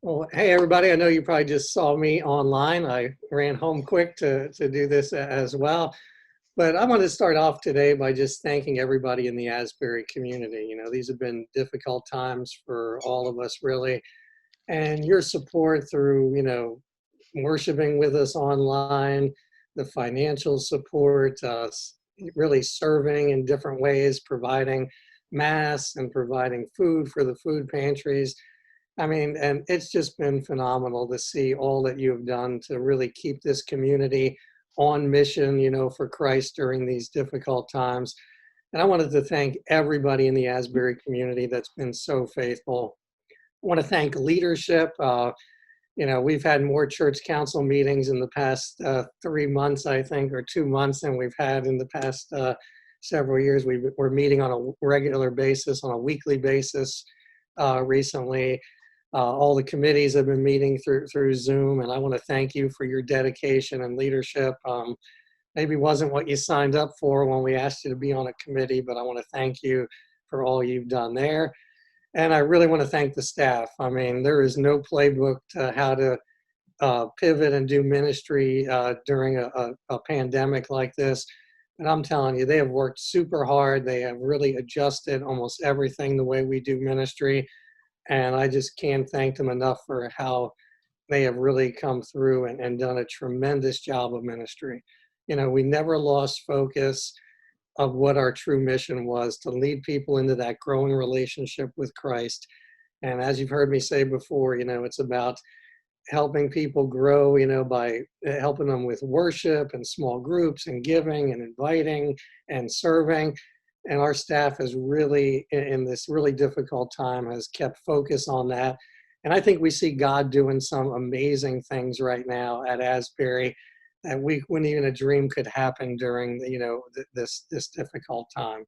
Well, hey everybody, I know you probably just saw me online. I ran home quick to do this as well. But I want to start off today by just thanking everybody in the Asbury community. You know, these have been difficult times for all of us, really. And your support through, worshiping with us online, the financial support, really serving in different ways, providing masks and providing food for the food pantries. I mean, and it's just been phenomenal to see all that you have done to really keep this community on mission, for Christ during these difficult times. And I wanted to thank everybody in the Asbury community that's been so faithful. I want to thank leadership. We've had more church council meetings in the past 3 months, I think, or 2 months than we've had in the past several years. We're meeting on a regular basis, on a weekly basis recently. All the committees have been meeting through Zoom, and I want to thank you for your dedication and leadership. Maybe wasn't what you signed up for when we asked you to be on a committee, but I want to thank you for all you've done there. And I really want to thank the staff. I mean, there is no playbook to how to pivot and do ministry during a pandemic like this. And I'm telling you, they have worked super hard. They have really adjusted almost everything the way we do ministry. And I just can't thank them enough for how they have really come through and done a tremendous job of ministry. We never lost focus of what our true mission was, to lead people into that growing relationship with Christ. And as you've heard me say before, it's about helping people grow, by helping them with worship and small groups and giving and inviting and serving. And our staff has really, in this really difficult time, has kept focus on that. And I think we see God doing some amazing things right now at Asbury that we wouldn't even have dreamed could happen during, this difficult time.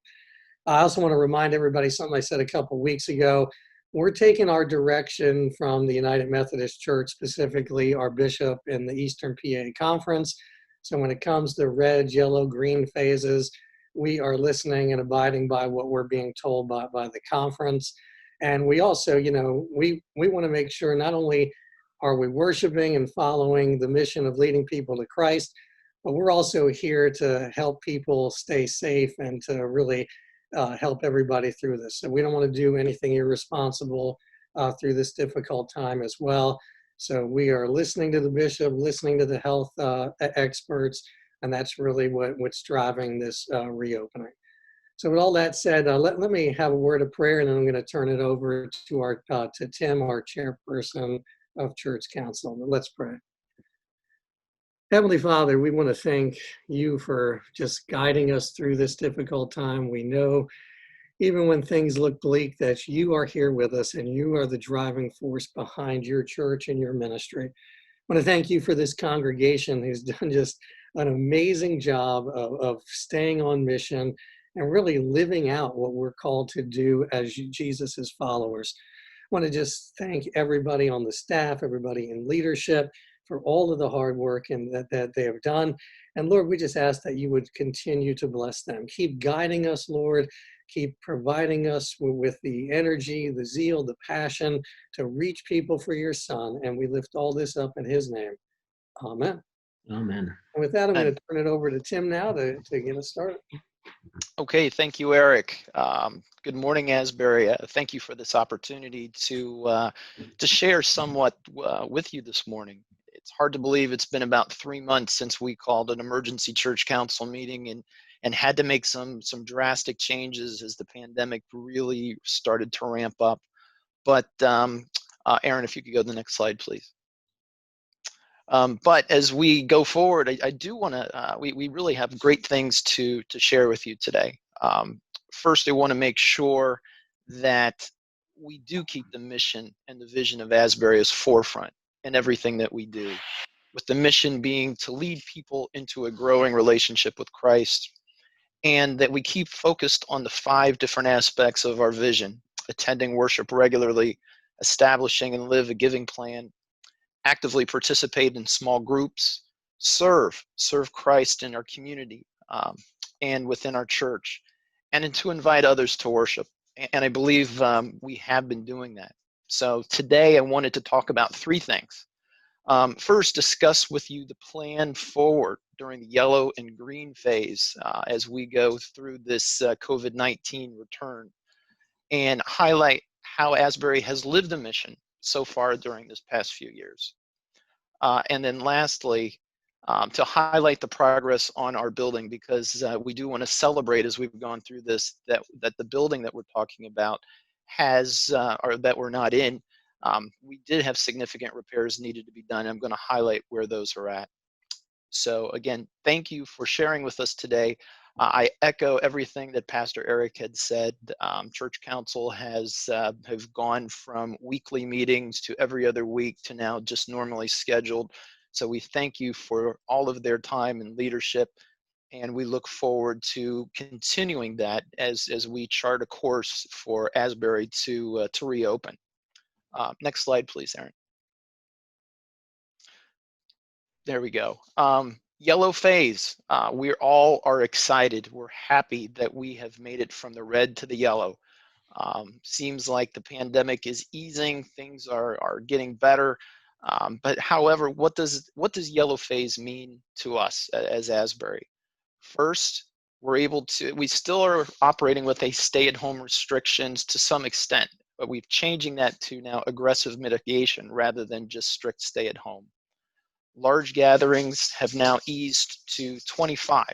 I also want to remind everybody something I said a couple weeks ago. We're taking our direction from the United Methodist Church, specifically our bishop in the Eastern PA Conference. So when it comes to red, yellow, green phases, we are listening and abiding by what we're being told by the conference. And we also, we want to make sure not only are we worshiping and following the mission of leading people to Christ, but we're also here to help people stay safe and to really help everybody through this. So we don't want to do anything irresponsible through this difficult time as well. So we are listening to the bishop, listening to the health experts, and that's really what's driving this reopening. So with all that said, let me have a word of prayer, and then I'm going to turn it over to Tim, our chairperson of Church Council. But let's pray. Heavenly Father, we want to thank you for just guiding us through this difficult time. We know even when things look bleak that you are here with us and you are the driving force behind your church and your ministry. I want to thank you for this congregation who's done just an amazing job of staying on mission and really living out what we're called to do as Jesus' followers. I want to just thank everybody on the staff, everybody in leadership for all of the hard work and that they have done. And Lord, we just ask that you would continue to bless them. Keep guiding us, Lord. Keep providing us with the energy, the zeal, the passion to reach people for your Son. And we lift all this up in his name. Amen. Amen. And with that, I'm going to turn it over to Tim now to get us started. Okay, thank you, Eric. Good morning, Asbury. Thank you for this opportunity to share somewhat with you this morning. It's hard to believe it's been about 3 months since we called an emergency church council meeting and had to make some drastic changes as the pandemic really started to ramp up. But Aaron, if you could go to the next slide, please. But as we go forward, I do want to, we really have great things to share with you today. First, I want to make sure that we do keep the mission and the vision of Asbury as forefront in everything that we do, with the mission being to lead people into a growing relationship with Christ, and that we keep focused on the 5 different aspects of our vision: attending worship regularly, establishing and live a giving plan, actively participate in small groups, serve Christ in our community and within our church, and to invite others to worship. And I believe we have been doing that. So today I wanted to talk about three things. First, discuss with you the plan forward during the yellow and green phase as we go through this COVID-19 return, and highlight how Asbury has lived the mission so far during this past few years. And then lastly, to highlight the progress on our building, because we do want to celebrate as we've gone through this, that the building that we're talking about has, or that we're not in, we did have significant repairs needed to be done. I'm going to highlight where those are at. So again, thank you for sharing with us today. I echo everything that Pastor Eric had said. Church Council have gone from weekly meetings to every other week to now just normally scheduled. So we thank you for all of their time and leadership, and we look forward to continuing that as we chart a course for Asbury to reopen. Next slide, please, Aaron. There we go. Yellow phase. We all are excited. We're happy that we have made it from the red to the yellow. Seems like the pandemic is easing. Things are getting better. But however, what does yellow phase mean to us as Asbury? First, we still are operating with a stay-at-home restrictions to some extent, but we're changing that to now aggressive mitigation rather than just strict stay-at-home. Large gatherings have now eased to 25,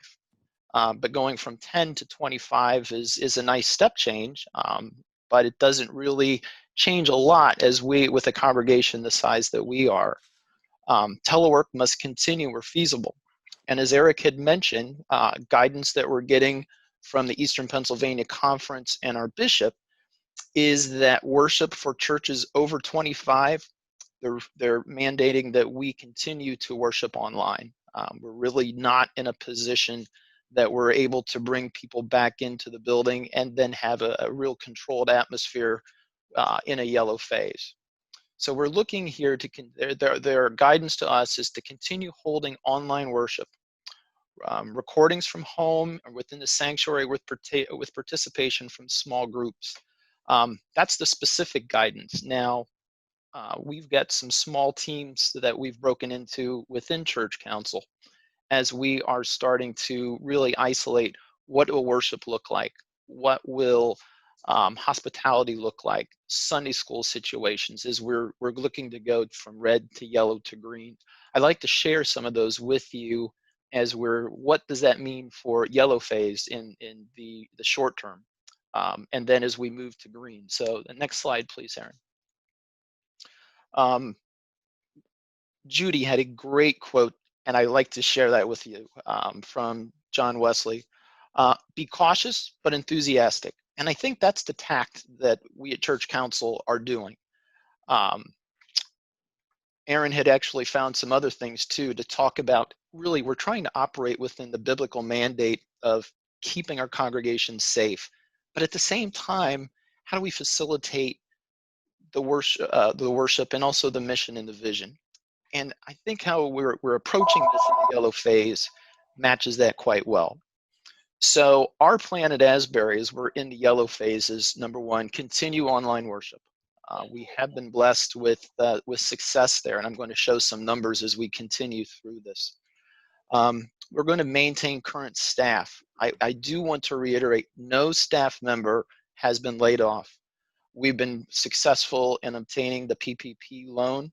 but going from 10 to 25 is a nice step change, but it doesn't really change a lot with a congregation the size that we are. Telework must continue where feasible. And as Eric had mentioned, guidance that we're getting from the Eastern Pennsylvania Conference and our bishop is that worship for churches over 25, they're mandating that we continue to worship online. We're really not in a position that we're able to bring people back into the building and then have a real controlled atmosphere in a yellow phase. So we're looking here their guidance to us is to continue holding online worship, recordings from home or within the sanctuary with participation from small groups. That's the specific guidance. Now, we've got some small teams that we've broken into within Church Council as we are starting to really isolate what will worship look like, what will hospitality look like, Sunday school situations, as we're looking to go from red to yellow to green. I'd like to share some of those with you as what does that mean for yellow phase in the short term, and then as we move to green. So the next slide, please, Aaron. Judy had a great quote, and I like to share that with you, from John Wesley. Be cautious, but enthusiastic. And I think that's the tact that we at Church Council are doing. Aaron had actually found some other things too to talk about. Really, we're trying to operate within the biblical mandate of keeping our congregations safe. But at the same time, how do we facilitate the worship and also the mission and the vision? And I think how we're approaching this in the yellow phase matches that quite well. So our plan at Asbury, as we're in the yellow phase, is number one, continue online worship. We have been blessed with success there, and I'm going to show some numbers as we continue through this. We're going to maintain current staff. I do want to reiterate, no staff member has been laid off. We've been successful in obtaining the PPP loan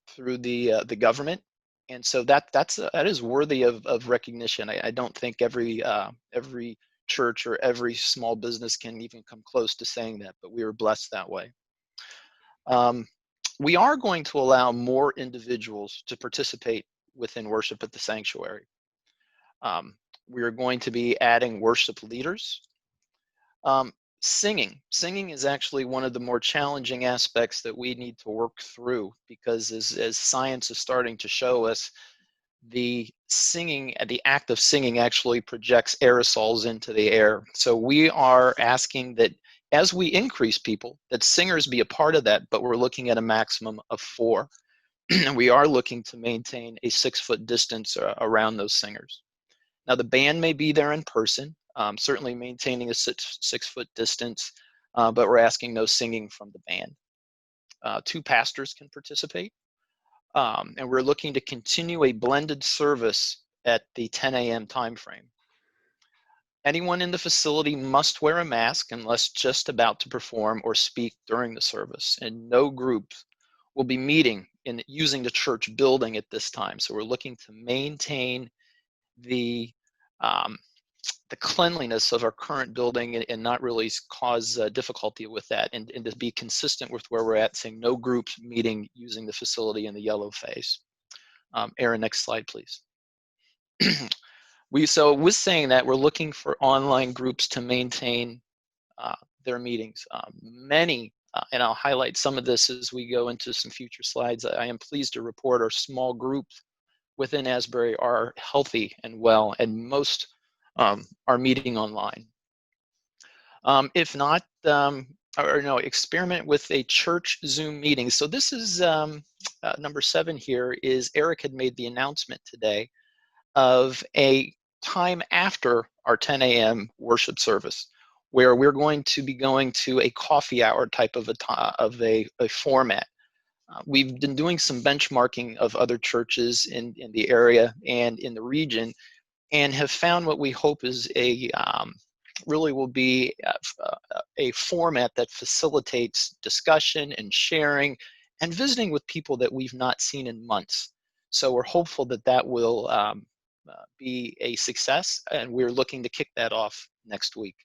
through the government, and so that is worthy of recognition. I don't think every church or every small business can even come close to saying that, but we were blessed that way. We are going to allow more individuals to participate within worship at the sanctuary. We are going to be adding worship leaders. Singing is actually one of the more challenging aspects that we need to work through, because as science is starting to show us, the act of singing actually projects aerosols into the air. So we are asking that as we increase people, that singers be a part of that, but we're looking at a maximum of 4. And we are looking to maintain a 6-foot distance around those singers. Now, the band may be there in person, certainly maintaining a 6-foot distance, but we're asking no singing from the band. 2 pastors can participate. And we're looking to continue a blended service at the 10 a.m. time frame. Anyone in the facility must wear a mask unless just about to perform or speak during the service, and no groups will be meeting in using the church building at this time. So we're looking to maintain the um, the cleanliness of our current building and not really cause difficulty with that, and to be consistent with where we're at, saying no groups meeting using the facility in the yellow phase. Aaron, next slide, please. So with saying that, we're looking for online groups to maintain their meetings. Many, and I'll highlight some of this as we go into some future slides, I am pleased to report our small groups within Asbury are healthy and well, and most are meeting online. If not, or no, experiment with a church Zoom meeting. So this is number 7 here, is Eric had made the announcement today of a time after our 10 a.m. worship service, where we're going to be going to a coffee hour type of a format. We've been doing some benchmarking of other churches in the area and in the region, and have found what we hope is really will be a format that facilitates discussion and sharing and visiting with people that we've not seen in months. So we're hopeful that that will be a success, and we're looking to kick that off next week.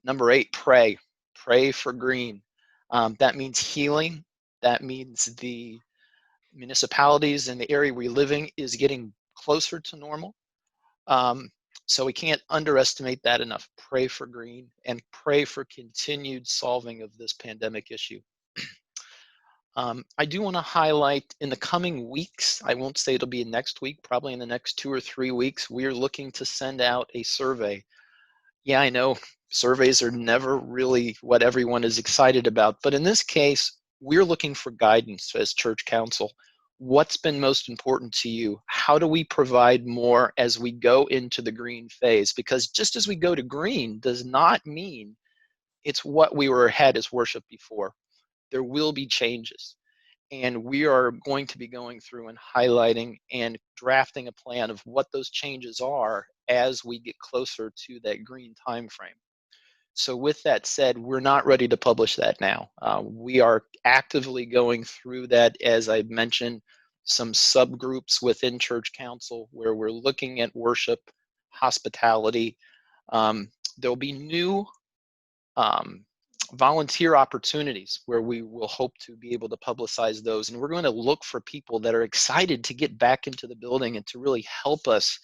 Number 8, pray. Pray for green. That means healing. That means the municipalities and the area we're living is getting closer to normal. So we can't underestimate that enough. Pray for green and pray for continued solving of this pandemic issue. I do want to highlight in the coming weeks, I won't say it'll be next week, probably in the next 2 or 3 weeks, we're looking to send out a survey. Yeah, I know surveys are never really what everyone is excited about, but in this case, we're looking for guidance as church council. What's been most important to you? How do we provide more as we go into the green phase? Because just as we go to green does not mean it's what we were had as worship before. There will be changes. And we are going to be going through and highlighting and drafting a plan of what those changes are as we get closer to that green time frame. So with that said, we're not ready to publish that now. We are actively going through that, as I mentioned, some subgroups within church council where we're looking at worship, hospitality. There'll be new volunteer opportunities where we will hope to be able to publicize those. And we're going to look for people that are excited to get back into the building and to really help us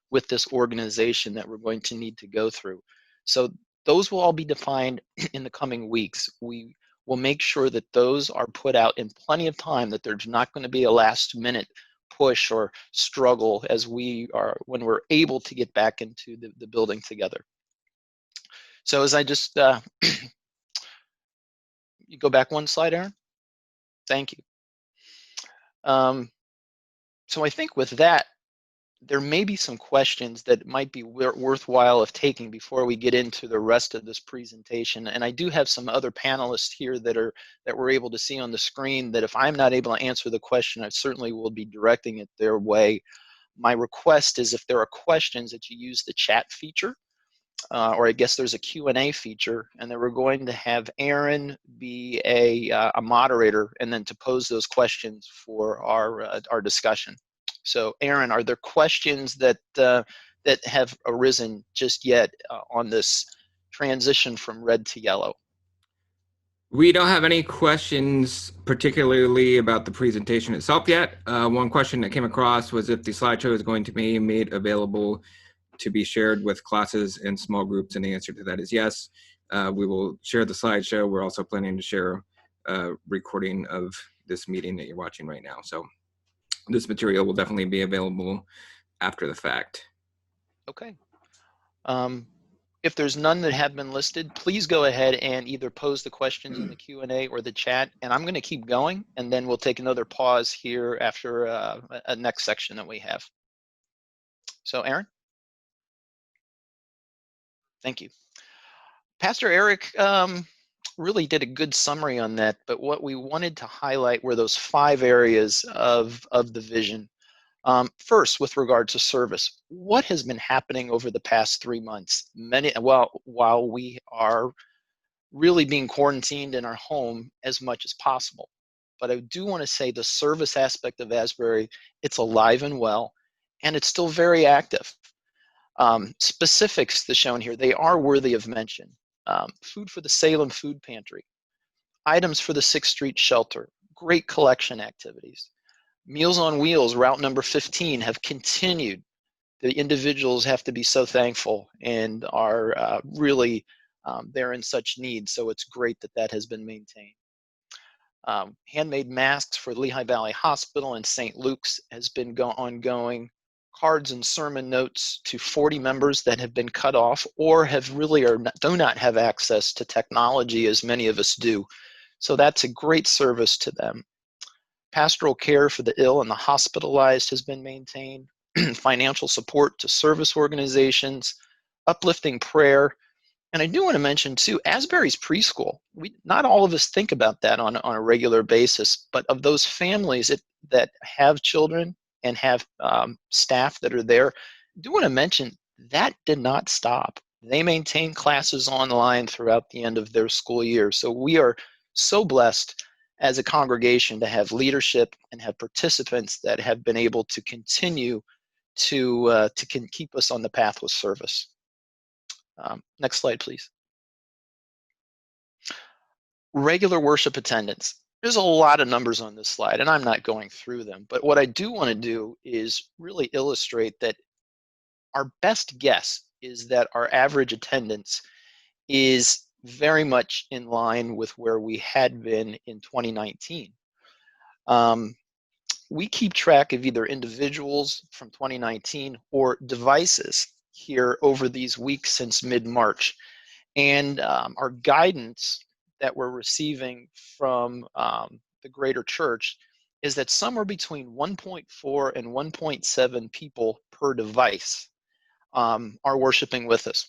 with this organization that we're going to need to go through. So those will all be defined in the coming weeks. We will make sure that those are put out in plenty of time, that there's not going to be a last minute push or struggle as we are when we're able to get back into the building together. So as I just you go back one slide, Aaron. Thank you. So I think with that, there may be some questions that might be worthwhile of taking before we get into the rest of this presentation. And I do have some other panelists here that we're able to see on the screen that if I'm not able to answer the question, I certainly will be directing it their way. My request is if there are questions that you use the chat feature, or I guess there's a Q&A feature, and then we're going to have Aaron be a moderator and then to pose those questions for our discussion. So Aaron, are there questions that have arisen just yet on this transition from red to yellow? We don't have any questions particularly about the presentation itself yet. One question that came across was if the slideshow is going to be made available to be shared with classes and small groups, and the answer to that is yes. We will share the slideshow. We're also planning to share a recording of this meeting that you're watching right now. So this material will definitely be available after the fact. Okay. If there's none that have been listed, please go ahead and either pose the questions in the Q&A or the chat, and I'm going to keep going, and then we'll take another pause here after a next section that we have. So Aaron? Thank you. Pastor Eric, really did a good summary on that, but what we wanted to highlight were those 5 areas of the vision. First, with regard to service, what has been happening over the past 3 months? While we are really being quarantined in our home as much as possible. But I do want to say the service aspect of Asbury, it's alive and well, and it's still very active. Specifics that's shown here, they are worthy of mention. Food for the Salem Food Pantry, items for the 6th Street Shelter, great collection activities. Meals on Wheels, route number 15, have continued. The individuals have to be so thankful and are really, they're in such need, so it's great that that has been maintained. Handmade masks for Lehigh Valley Hospital and St. Luke's has been ongoing. Cards and sermon notes to 40 members that have been cut off or have really do not have access to technology as many of us do. So that's a great service to them. Pastoral care for the ill and the hospitalized has been maintained. Financial support to service organizations, uplifting prayer. And I do want to mention too, Asbury's preschool. Not all of us think about that on a regular basis, but of those families that have children and have staff that are there, I do want to mention that did not stop. They maintain classes online throughout the end of their school year. So we are so blessed as a congregation to have leadership and have participants that have been able to continue to keep us on the path with service. Next slide, please. Regular worship attendance. There's a lot of numbers on this slide, and I'm not going through them. But what I do want to do is really illustrate that our best guess is that our average attendance is very much in line with where we had been in 2019. We keep track of either individuals from 2019 or devices here over these weeks since mid-March. And our guidance that we're receiving from the greater church is that somewhere between 1.4 and 1.7 people per device are worshiping with us.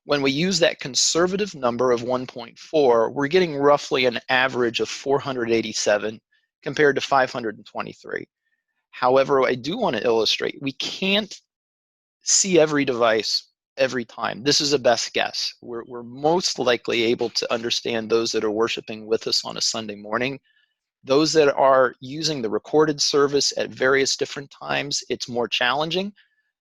When we use that conservative number of 1.4, we're getting roughly an average of 487 compared to 523. However, I do want to illustrate, we can't see every device every time. This is a best guess. We're most likely able to understand those that are worshiping with us on a Sunday morning. Those that are using the recorded service at various different times, it's more challenging.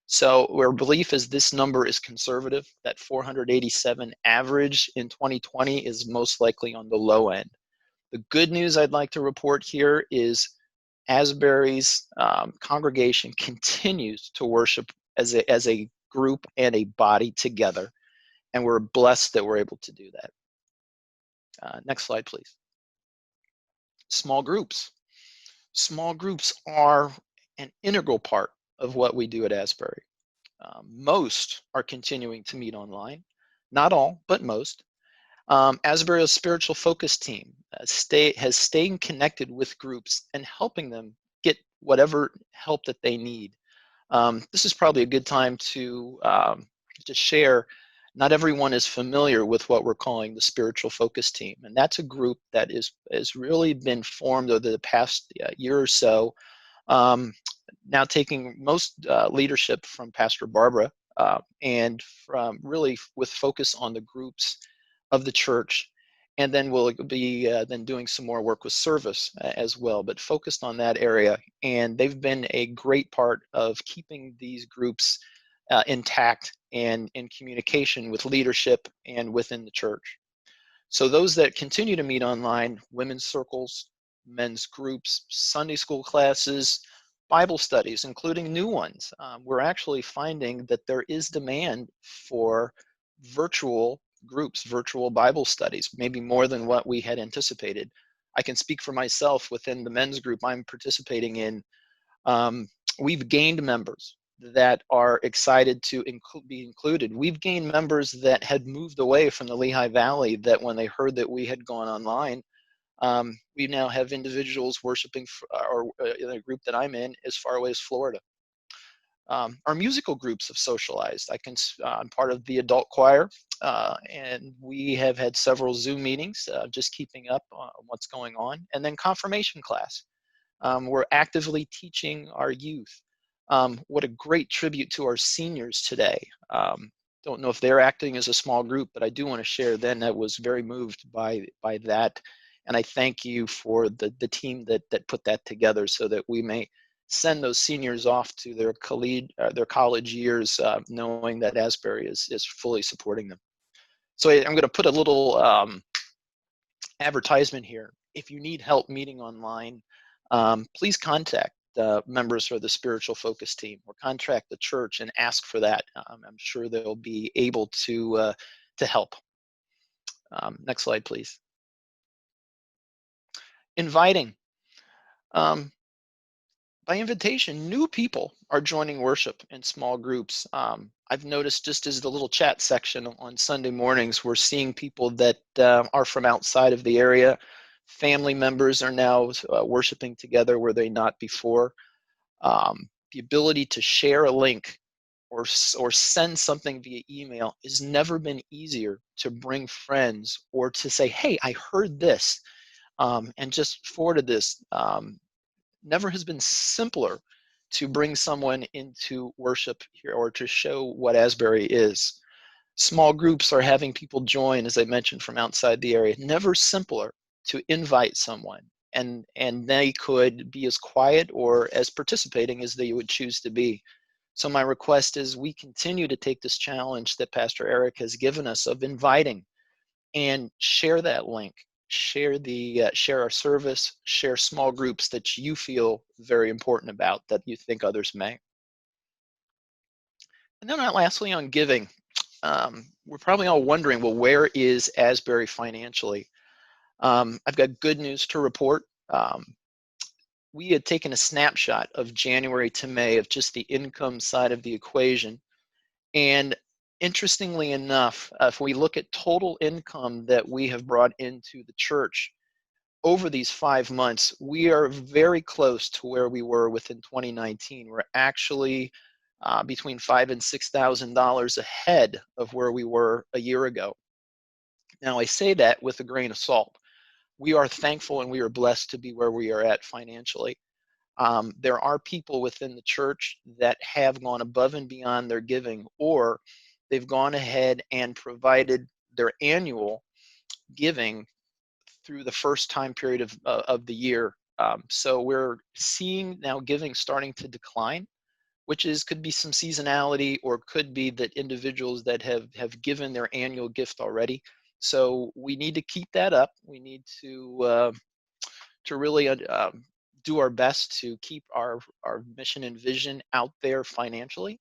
So our belief is this number is conservative. That 487 average in 2020 is most likely on the low end. The good news I'd like to report here is Asbury's congregation continues to worship as a group and a body together, and we're blessed that we're able to do that. Next slide, please. Small groups. Small groups are an integral part of what we do at Asbury. Most are continuing to meet online. Not all, but most. Asbury's spiritual focus team has stayed connected with groups and helping them get whatever help that they need. This is probably a good time to share. Not everyone is familiar with what we're calling the spiritual focus team, and that's a group that has really been formed over the past year or so. Now taking most leadership from Pastor Barbara and from really with focus on the groups of the church, and then we'll be then doing some more work with service as well, but focused on that area. And they've been a great part of keeping these groups intact and in communication with leadership and within the church. So those that continue to meet online, women's circles, men's groups, Sunday school classes, Bible studies, including new ones. We're actually finding that there is demand for virtual groups, virtual Bible studies, maybe more than what we had anticipated. I can speak for myself within the men's group I'm participating in. We've gained members that are excited to be included. We've gained members that had moved away from the Lehigh Valley that when they heard that we had gone online, we now have individuals worshiping in a group that I'm in as far away as Florida. Our musical groups have socialized. I'm part of the adult choir, and we have had several Zoom meetings, just keeping up on what's going on. And then confirmation class. We're actively teaching our youth. What a great tribute to our seniors today. Don't know if they're acting as a small group, but I do want to share then that was very moved by that. And I thank you for the team that put that together so that we may send those seniors off to their college years, knowing that Asbury is fully supporting them. So I'm going to put a little advertisement here. If you need help meeting online, please contact members of the spiritual focus team or contact the church and ask for that. I'm sure they'll be able to help. Next slide, please. Inviting. By invitation, new people are joining worship in small groups. I've noticed just as the little chat section on Sunday mornings, we're seeing people that are from outside of the area. Family members are now worshiping together where they not before. The ability to share a link or send something via email has never been easier to bring friends or to say, hey, I heard this, and just forwarded this. Never has been simpler to bring someone into worship here or to show what Asbury is. Small groups are having people join, as I mentioned, from outside the area. Never simpler to invite someone, and they could be as quiet or as participating as they would choose to be. So my request is we continue to take this challenge that Pastor Eric has given us of inviting and share that link. Share our service, share small groups that you feel very important about that you think others may. And then lastly on giving, we're probably all wondering, well, where is Asbury financially? I've got good news to report. We had taken a snapshot of January to May of just the income side of the equation. And interestingly enough, if we look at total income that we have brought into the church over these 5 months, we are very close to where we were within 2019. We're actually between $5,000 and $6,000 ahead of where we were a year ago. Now, I say that with a grain of salt. We are thankful and we are blessed to be where we are at financially. There are people within the church that have gone above and beyond their giving, or they've gone ahead and provided their annual giving through the first time period of the year. So we're seeing now giving starting to decline, which could be some seasonality, or could be that individuals that have given their annual gift already. So we need to keep that up. We need to really do our best to keep our mission and vision out there financially.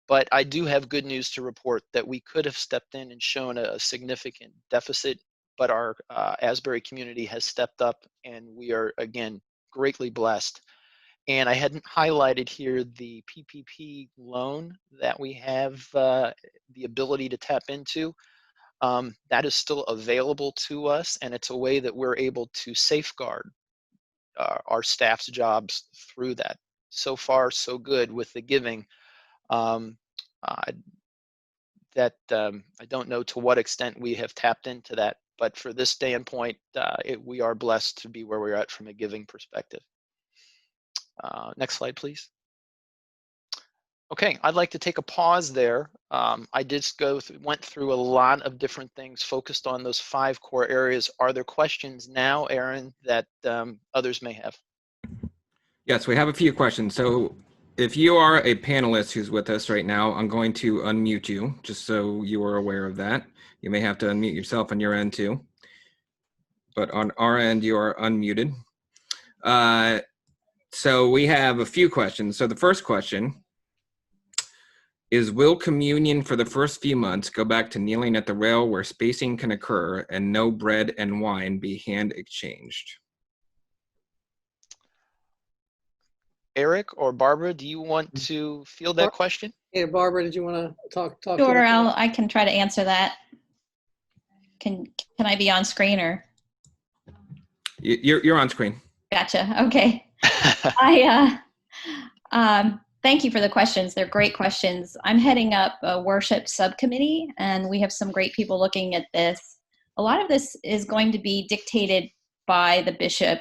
But I do have good news to report that we could have stepped in and shown a significant deficit, but our Asbury community has stepped up, and we are, again, greatly blessed. And I hadn't highlighted here the PPP loan that we have the ability to tap into. That is still available to us, and it's a way that we're able to safeguard our staff's jobs through that. So far, so good with the giving. I don't know to what extent we have tapped into that, but for this standpoint, we are blessed to be where we're at from a giving perspective. Next slide, please. Okay, I'd like to take a pause there. I did went through a lot of different things focused on those 5 core areas. Are there questions now, Aaron, that others may have? Yes, we have a few questions. So if you are a panelist who's with us right now, I'm going to unmute you, just so you are aware of that. You may have to unmute yourself on your end too. But on our end, you are unmuted. So we have a few questions. So the first question is, will communion for the first few months go back to kneeling at the rail where spacing can occur and no bread and wine be hand exchanged? Eric or Barbara, do you want to field that question? Yeah, Barbara, did you want to talk? Sure, I can try to answer that. Can I be on screen or? You're on screen. Gotcha. Okay. Thank you for the questions. They're great questions. I'm heading up a worship subcommittee, and we have some great people looking at this. A lot of this is going to be dictated by the bishop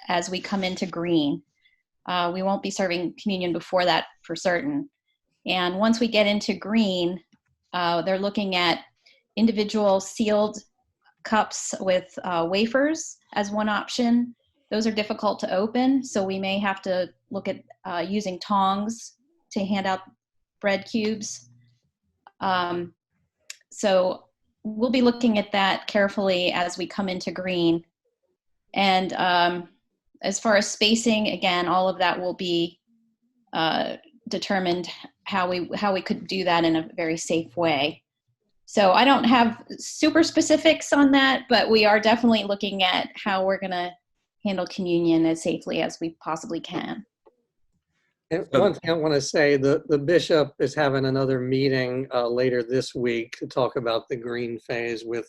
as we come into green. We won't be serving communion before that for certain. And once we get into green, they're looking at individual sealed cups with wafers as one option. Those are difficult to open, so we may have to look at using tongs to hand out bread cubes. So we'll be looking at that carefully as we come into green. And as far as spacing, again, all of that will be determined how we could do that in a very safe way. So I don't have super specifics on that, but we are definitely looking at how we're going to handle communion as safely as we possibly can. And one thing I want to say, the bishop is having another meeting later this week to talk about the green phase with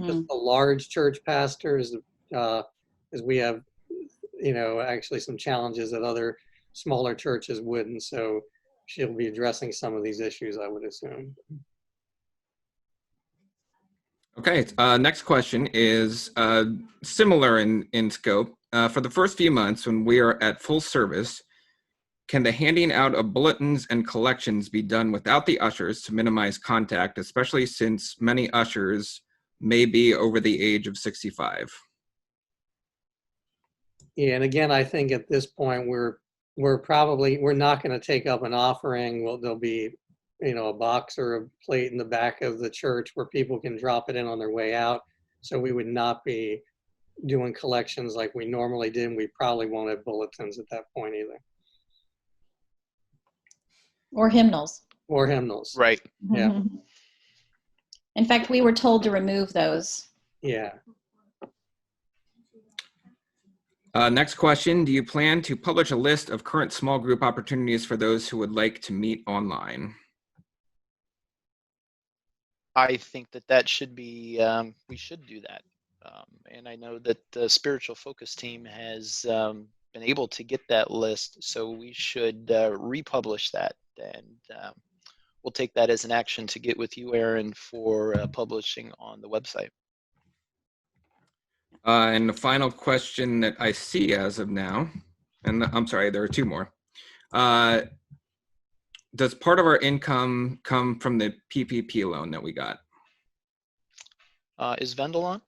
just the large church pastors, as we have, actually some challenges that other smaller churches wouldn't. So she'll be addressing some of these issues, I would assume. Okay, next question is similar in scope. For the first few months when we are at full service, can the handing out of bulletins and collections be done without the ushers to minimize contact, especially since many ushers may be over the age of 65? Yeah, and again, I think at this point we're not going to take up an offering. Well, there'll be a box or a plate in the back of the church where people can drop it in on their way out. So we would not be doing collections like we normally did. And we probably won't have bulletins at that point either. Or hymnals. Or hymnals. Right. Yeah. In fact, we were told to remove those. Yeah. Next question, do you plan to publish a list of current small group opportunities for those who would like to meet online? I think that should be, we should do that. And I know that the spiritual focus team has been able to get that list, so we should republish that. And we'll take that as an action to get with you, Aaron, for publishing on the website. And the final question that I see as of now, and I'm sorry, there are two more. Does part of our income come from the PPP loan that we got? Is Vendel on?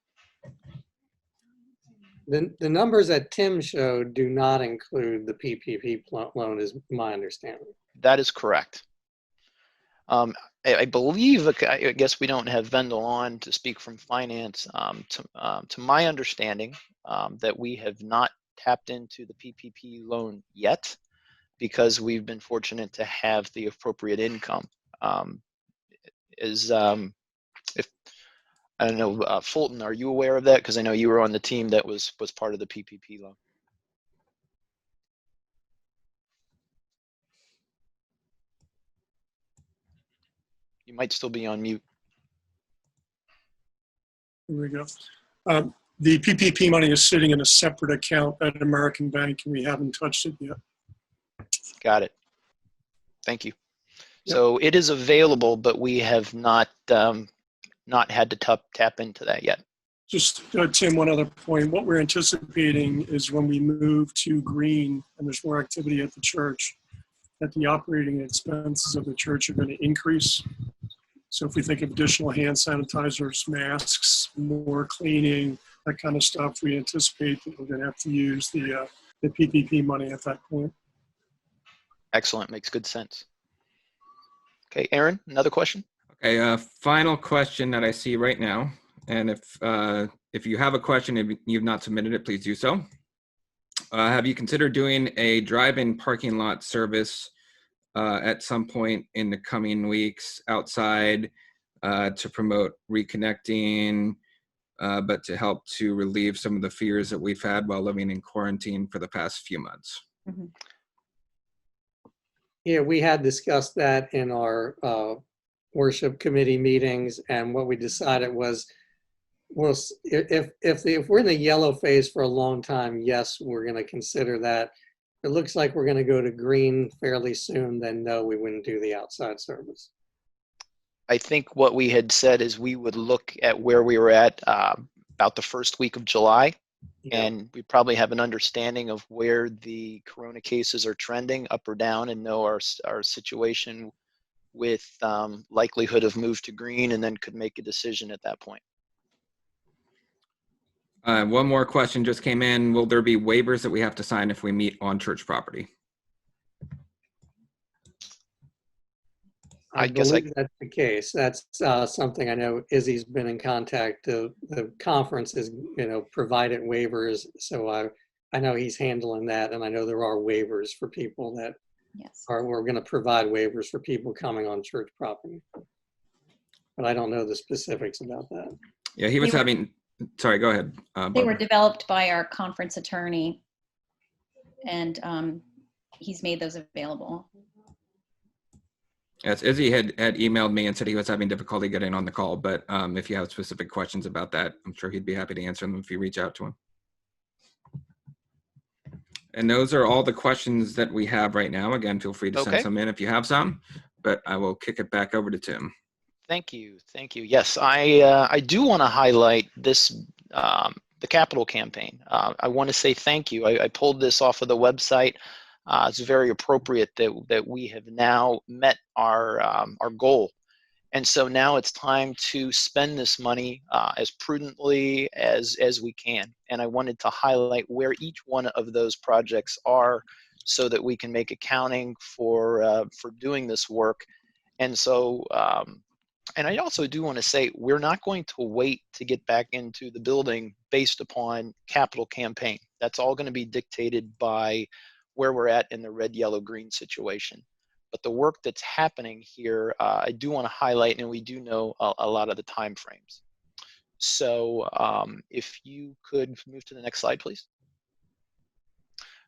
The numbers that Tim showed do not include the PPP loan, is my understanding. That is correct. I believe, I guess we don't have Vendel on to speak from finance. To my understanding, that we have not tapped into the PPP loan yet because we've been fortunate to have the appropriate income. If I don't know, Fulton, are you aware of that? Because I know you were on the team that was part of the PPP loan. You might still be on mute. There we go. The PPP money is sitting in a separate account at American Bank, and we haven't touched it yet. Got it. Thank you. Yep. So it is available, but we have not had to tap into that yet. Just, Tim, one other point. What we're anticipating is when we move to green and there's more activity at the church, that the operating expenses of the church are going to increase. So if we think of additional hand sanitizers, masks, more cleaning, that kind of stuff, we anticipate that we're going to have to use the PPP money at that point. Excellent. Makes good sense. Okay, Aaron, another question? Okay, final question that I see right now. And if you have a question, if you've not submitted it, please do so. Have you considered doing a drive-in parking lot service at some point in the coming weeks outside to promote reconnecting, but to help to relieve some of the fears that we've had while living in quarantine for the past few months? Mm-hmm. Yeah, we had discussed that in our worship committee meetings, and what we decided was, well, if we're in the yellow phase for a long time, yes, we're going to consider that. it looks like we're going to go to green fairly soon, then no, we wouldn't do the outside service. I think what we had said is we would look at where we were at about the first week of July, Yeah. and we probably have an understanding of where the corona cases are trending up or down, and know our situation with likelihood of move to green, and then could make a decision at that point. One more question just came in. Will there be waivers that we have to sign if we meet on church property? I guess believe that's the case. That's something I know Izzy's been in contact. The conference has, provided waivers. So I know he's handling that. And I know there are waivers for people that Yes. we're going to provide waivers for people coming on church property. But I don't know the specifics about that. Yeah, he was having, sorry, go ahead. They were developed by our conference attorney, and he's made those available. Yes, Izzy had emailed me and said he was having difficulty getting on the call, but if you have specific questions about that, I'm sure he'd be happy to answer them if you reach out to him. And those are all the questions that we have right now. Again, feel free to send some in if you have some, but I will kick it back over to Tim. Thank you. Thank you. Yes, I do want to highlight this, the capital campaign. I want to say thank you. I pulled this off of the website. It's very appropriate that we have now met our goal. And so now it's time to spend this money as prudently as we can. And I wanted to highlight where each one of those projects are so that we can make accounting for doing this work. And so, and I also do want to say, we're not going to wait to get back into the building based upon capital campaign. That's all going to be dictated by where we're at in the red, yellow, green situation. But the work that's happening here, I do want to highlight, and we do know a lot of the time frames. So if you could move to the next slide, please.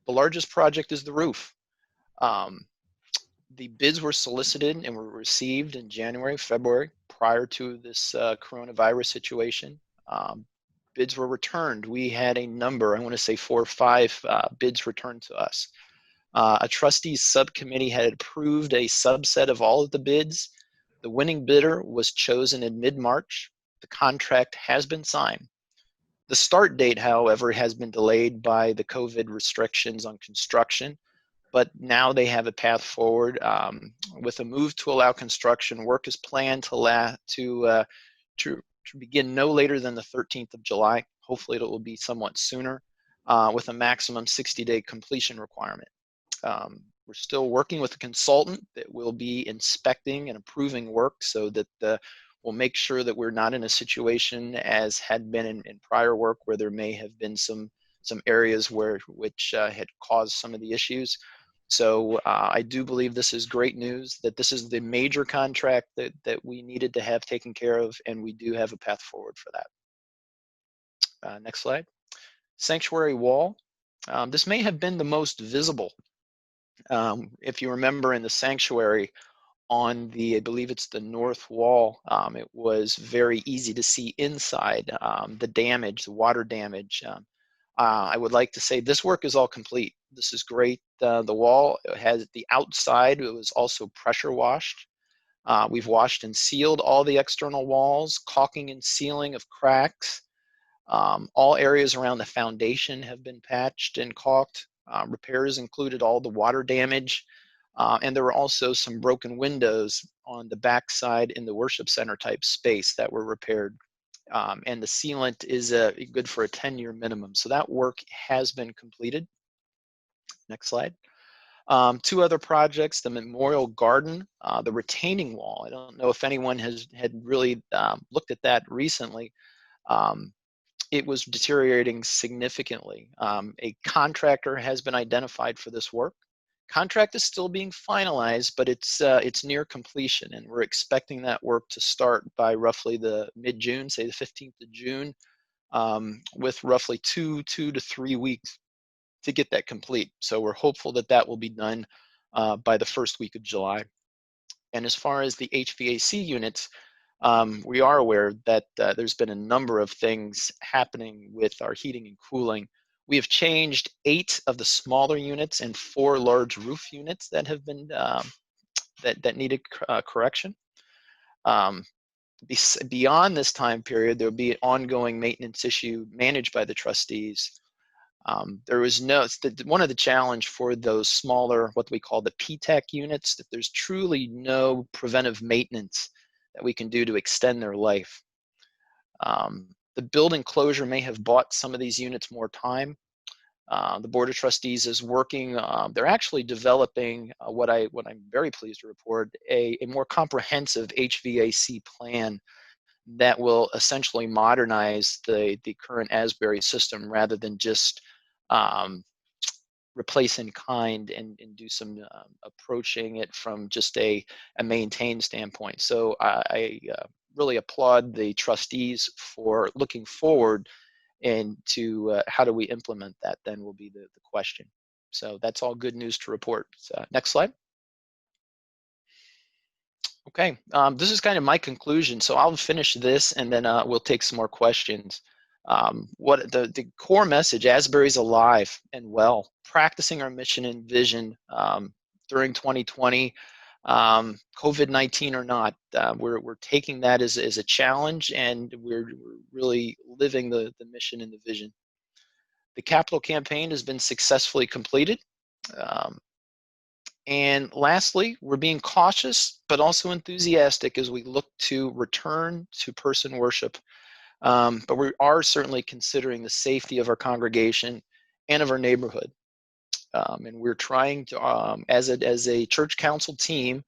The largest project is the roof. The bids were solicited and were received in January, February, prior to this coronavirus situation. Bids were returned. We had a number, I want to say 4 or 5 bids returned to us. A trustees subcommittee had approved a subset of all of the bids. The winning bidder was chosen in mid-March. The contract has been signed. The start date, however, has been delayed by the COVID restrictions on construction, but now they have a path forward with a move to allow construction. Work is planned to begin no later than the 13th of July. Hopefully it will be somewhat sooner with a maximum 60-day completion requirement. We're still working with a consultant that will be inspecting and approving work so that we'll make sure that we're not in a situation as had been in prior work where there may have been some areas which had caused some of the issues. So I do believe this is great news, that this is the major contract that we needed to have taken care of, and we do have a path forward for that. Next slide. Sanctuary wall. This may have been the most visible. If you remember in the sanctuary on the, I believe it's the north wall, it was very easy to see inside the damage, the water damage. I would like to say this work is all complete. This is great. The wall has the outside, it was also pressure washed. We've washed and sealed all the external walls, caulking and sealing of cracks. All areas around the foundation have been patched and caulked. Repairs included all the water damage, and there were also some broken windows on the backside in the worship center type space that were repaired. And the sealant is good for a 10-year minimum. So that work has been completed. Next slide. 2 other projects, the memorial garden, the retaining wall. I don't know if anyone had really looked at that recently. It was deteriorating significantly. A contractor has been identified for this work. Contract is still being finalized, but it's near completion, and we're expecting that work to start by roughly the mid-June, say the 15th of June, with roughly 2 to 3 weeks to get that complete. So we're hopeful that that will be done by the first week of July. And as far as the HVAC units, we are aware that there's been a number of things happening with our heating and cooling. We have changed 8 of the smaller units and 4 large roof units that have been that needed correction. Beyond this time period, there will be an ongoing maintenance issue managed by the trustees. There was one of the challenge for those smaller, what we call the P-TEC units, that there's truly no preventive maintenance that we can do to extend their life. The building closure may have bought some of these units more time. The Board of Trustees is working, they're actually developing what I'm very pleased to report, a more comprehensive HVAC plan that will essentially modernize the current Asbury system rather than just replace in kind and do some approaching it from just a maintain standpoint. So I really applaud the trustees for looking forward, and to how do we implement that then will be the question. So that's all good news to report. So, next slide. Okay, this is kind of my conclusion. So I'll finish this and then we'll take some more questions. What the core message: Asbury's alive and well, practicing our mission and vision during 2020, COVID-19 or not. We're taking that as a challenge, and we're really living the mission and the vision. The capital campaign has been successfully completed. And lastly, we're being cautious but also enthusiastic as we look to return to person worship. But we are certainly considering the safety of our congregation and of our neighborhood. And we're trying to, as a church council team,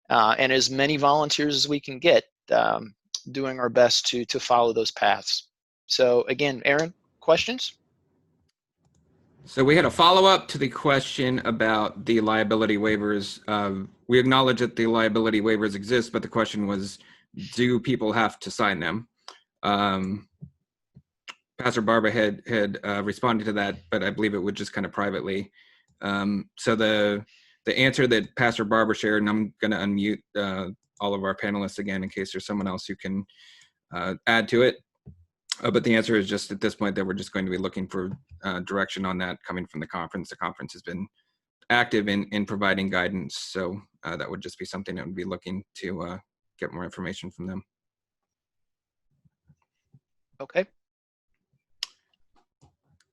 and as many volunteers as we can get, doing our best to follow those paths. So again, Aaron, questions? So we had a follow-up to the question about the liability waivers. We acknowledge that the liability waivers exist, but the question was, do people have to sign them? Pastor Barber had responded to that, but I believe it would just kind of privately. So the answer that Pastor Barber shared, and I'm going to unmute all of our panelists again in case there's someone else who can add to it. But the answer is just at this point that we're just going to be looking for direction on that coming from the conference. The conference has been active in providing guidance, so that would just be something that would be looking to get more information from them. Okay.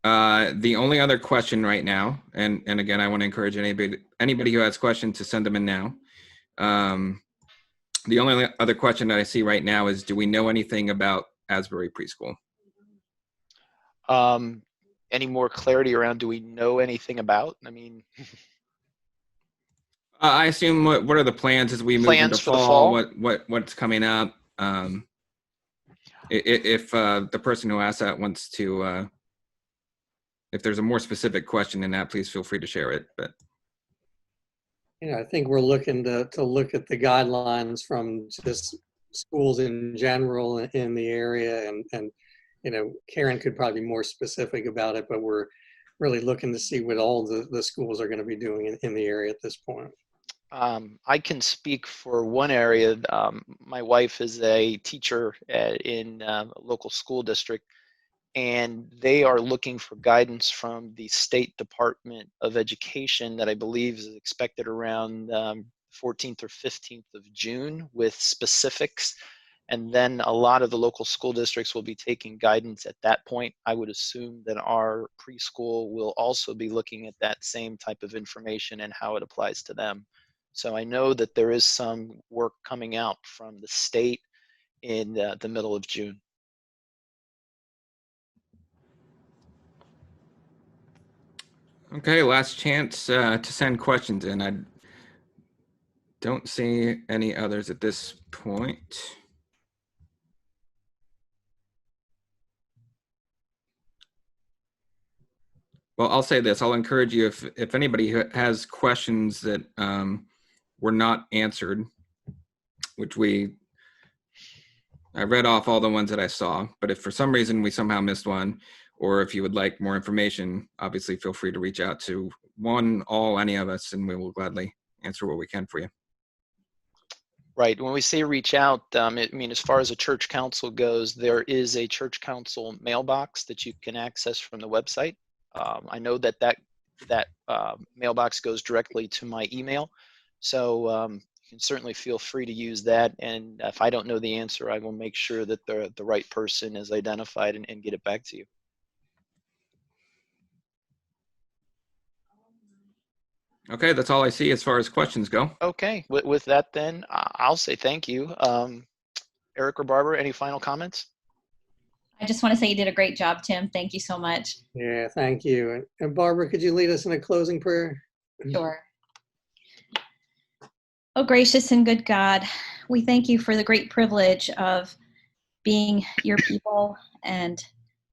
The only other question right now, and again, I want to encourage anybody who has questions to send them in now. The only other question that I see right now is, do we know anything about Asbury Preschool? Any more clarity around, do we know anything about? I mean, I assume what are the plans as we move into plans for the fall? What's coming up? If the person who asked that wants to, if there's a more specific question than that, please feel free to share it. But I think we're looking to look at the guidelines from just schools in general in the area, and Karen could probably be more specific about it, but we're really looking to see what all the schools are going to be doing in the area at this point. I can speak for one area. My wife is a teacher in a local school district, and they are looking for guidance from the State Department of Education that I believe is expected around 14th or 15th of June with specifics. And then a lot of the local school districts will be taking guidance at that point. I would assume that our preschool will also be looking at that same type of information and how it applies to them. So I know that there is some work coming out from the state in the middle of June. okay, last chance to send questions in. I don't see any others at this point. Well, I'll say this. I'll encourage you, if anybody has questions that were not answered, which I read off all the ones that I saw, but if for some reason we somehow missed one, or if you would like more information, obviously feel free to reach out to any of us, and we will gladly answer what we can for you. Right. When we say reach out, I mean, as far as a church council goes, there is a church council mailbox that you can access from the website. I know that mailbox goes directly to my email, so you can certainly feel free to use that. And if I don't know the answer, I will make sure that the right person is identified and get it back to you. Okay, that's all I see as far as questions go. Okay, with that then, I'll say thank you. Eric or Barbara, any final comments? I just want to say you did a great job, Tim. Thank you so much. Yeah, thank you. And Barbara, could you lead us in a closing prayer? Sure. Oh, gracious and good God, we thank you for the great privilege of being your people and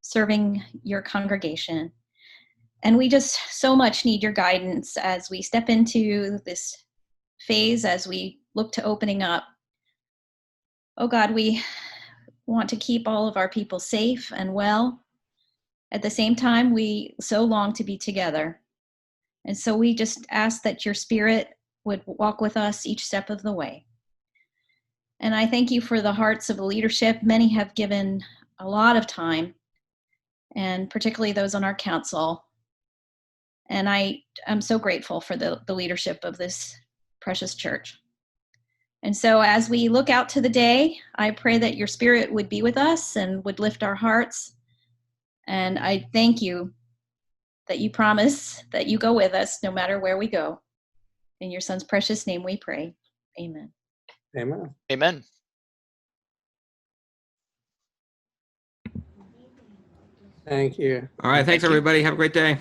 serving your congregation. And we just so much need your guidance as we step into this phase, as we look to opening up. Oh God, we want to keep all of our people safe and well. At the same time, we so long to be together. And so we just ask that your Spirit would walk with us each step of the way. And I thank you for the hearts of the leadership. Many have given a lot of time, and particularly those on our council. And I am so grateful for the leadership of this precious church. And so as we look out to the day, I pray that your Spirit would be with us and would lift our hearts. And I thank you that you promise that you go with us no matter where we go. In your Son's precious name we pray. Amen. Amen. Amen. Thank you. All right, thanks Thank you. everybody. Have a great day.